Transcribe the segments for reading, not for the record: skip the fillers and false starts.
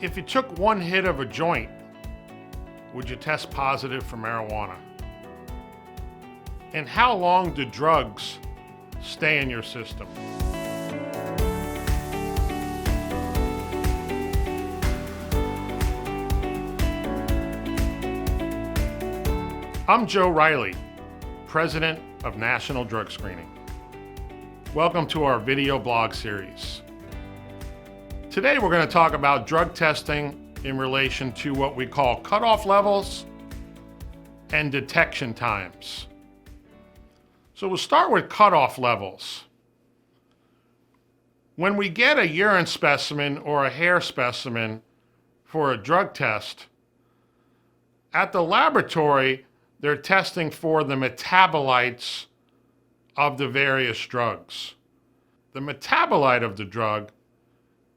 If you took one hit of a joint, would you test positive for marijuana? And how long do drugs stay in your system? I'm Joe Reilly, President of National Drug Screening. Welcome to our video blog series. Today we're going to talk about drug testing in relation to what we call cutoff levels and detection times. So we'll start with cutoff levels. When we get a urine specimen or a hair specimen for a drug test, at the laboratory they're testing for the metabolites of the various drugs. The metabolite of the drug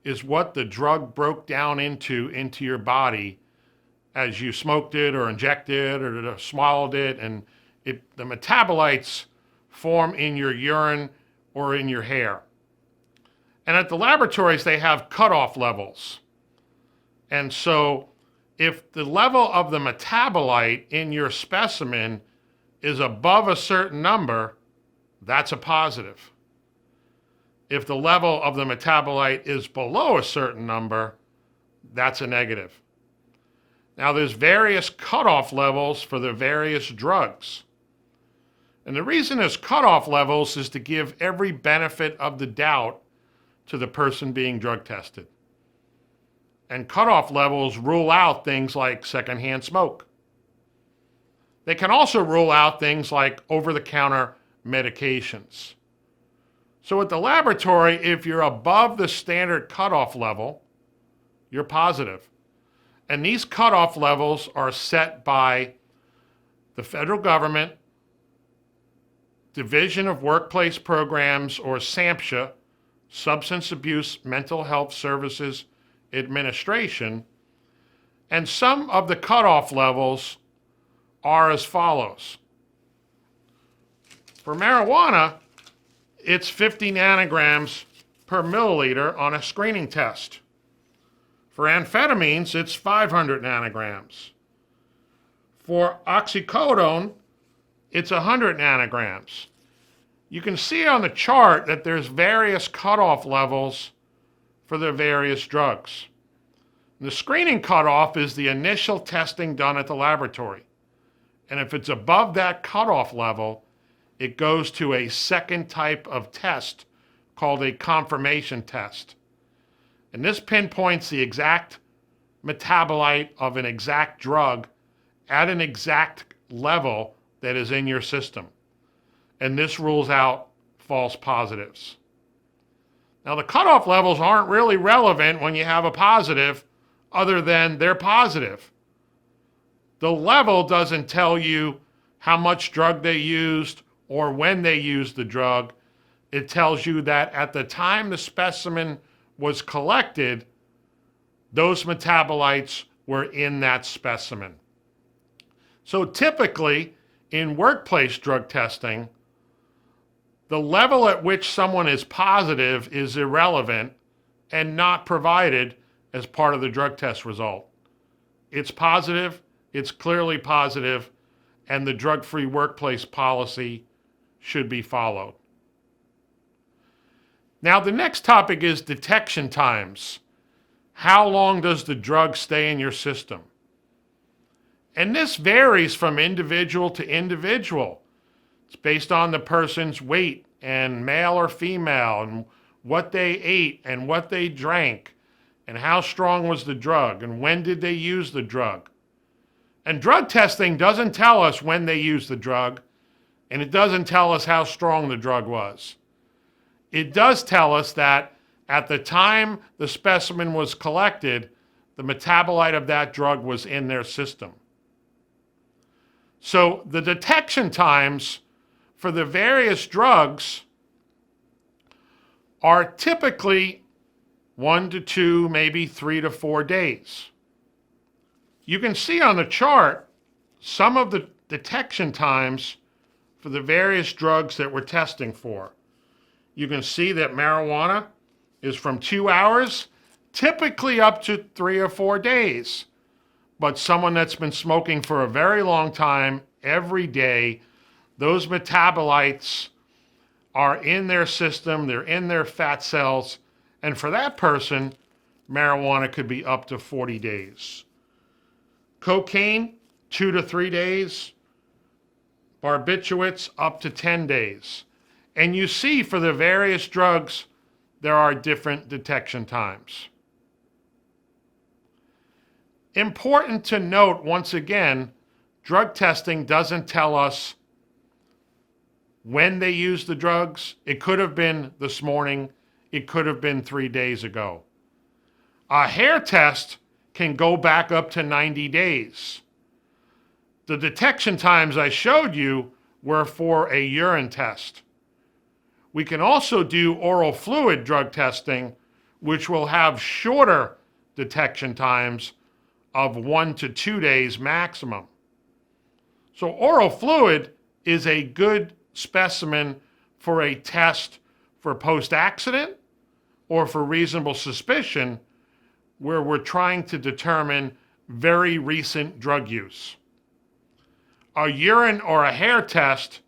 is what the drug broke down into your body as you smoked it or injected or swallowed it, and the metabolites form in your urine or in your hair. And at the laboratories they have cutoff levels. And so if the level of the metabolite in your specimen is above a certain number, that's a positive. If the level of the metabolite is below a certain number, that's a negative. Now there's various cutoff levels for the various drugs. And the reason there's cutoff levels is to give every benefit of the doubt to the person being drug tested. And cutoff levels rule out things like secondhand smoke. They can also rule out things like over-the-counter medications. So at the laboratory, if you're above the standard cutoff level, you're positive. And these cutoff levels are set by the federal government, Division of Workplace Programs, or SAMHSA, Substance Abuse Mental Health Services Administration, and some of the cutoff levels are as follows. For marijuana, it's 50 nanograms per milliliter on a screening test. For amphetamines, it's 500 nanograms. For oxycodone, it's 100 nanograms. You can see on the chart that there's various cutoff levels for the various drugs. The screening cutoff is the initial testing done at the laboratory. And if it's above that cutoff level, it goes to a second type of test called a confirmation test. And this pinpoints the exact metabolite of an exact drug at an exact level that is in your system. And this rules out false positives. Now the cutoff levels aren't really relevant when you have a positive, other than they're positive. The level doesn't tell you how much drug they used or when they used the drug. It tells you that at the time the specimen was collected, those metabolites were in that specimen. So typically, in workplace drug testing, the level at which someone is positive is irrelevant and not provided as part of the drug test result. It's positive, it's clearly positive, and the drug-free workplace policy should be followed. Now the next topic is detection times. How long does the drug stay in your system? And this varies from individual to individual. It's based on the person's weight and male or female and what they ate and what they drank and how strong was the drug and when did they use the drug. And drug testing doesn't tell us when they used the drug, and it doesn't tell us how strong the drug was. It does tell us that at the time the specimen was collected, the metabolite of that drug was in their system. So the detection times for the various drugs are typically 1 to 2, maybe 3 to 4 days. You can see on the chart some of the detection times for the various drugs that we're testing for. You can see that marijuana is from 2 hours typically up to 3 or 4 days. But someone that's been smoking for a very long time, every day, those metabolites are in their system, they're in their fat cells, and for that person, marijuana could be up to 40 days. Cocaine, 2 to 3 days. Barbiturates, up to 10 days. And you see for the various drugs, there are different detection times. Important to note, once again, drug testing doesn't tell us when they used the drugs. It could have been this morning. It could have been 3 days ago. A hair test can go back up to 90 days. The detection times I showed you were for a urine test. We can also do oral fluid drug testing, which will have shorter detection times of 1 to 2 days maximum. So oral fluid is a good specimen for a test for post-accident or for reasonable suspicion where we're trying to determine very recent drug use. A urine or a hair test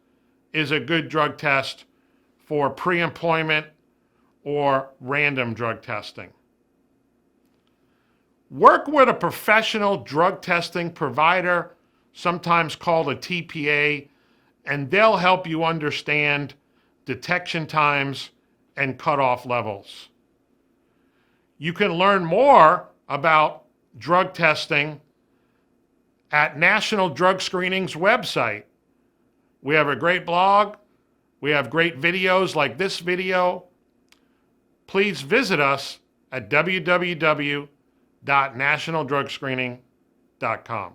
is a good drug test for pre-employment or random drug testing. Work with a professional drug testing provider, sometimes called a TPA, and they'll help you understand detection times and cutoff levels. You can learn more about drug testing at National Drug Screening's website. We have a great blog. We have great videos like this video. Please visit us at www.nationaldrugscreening.com.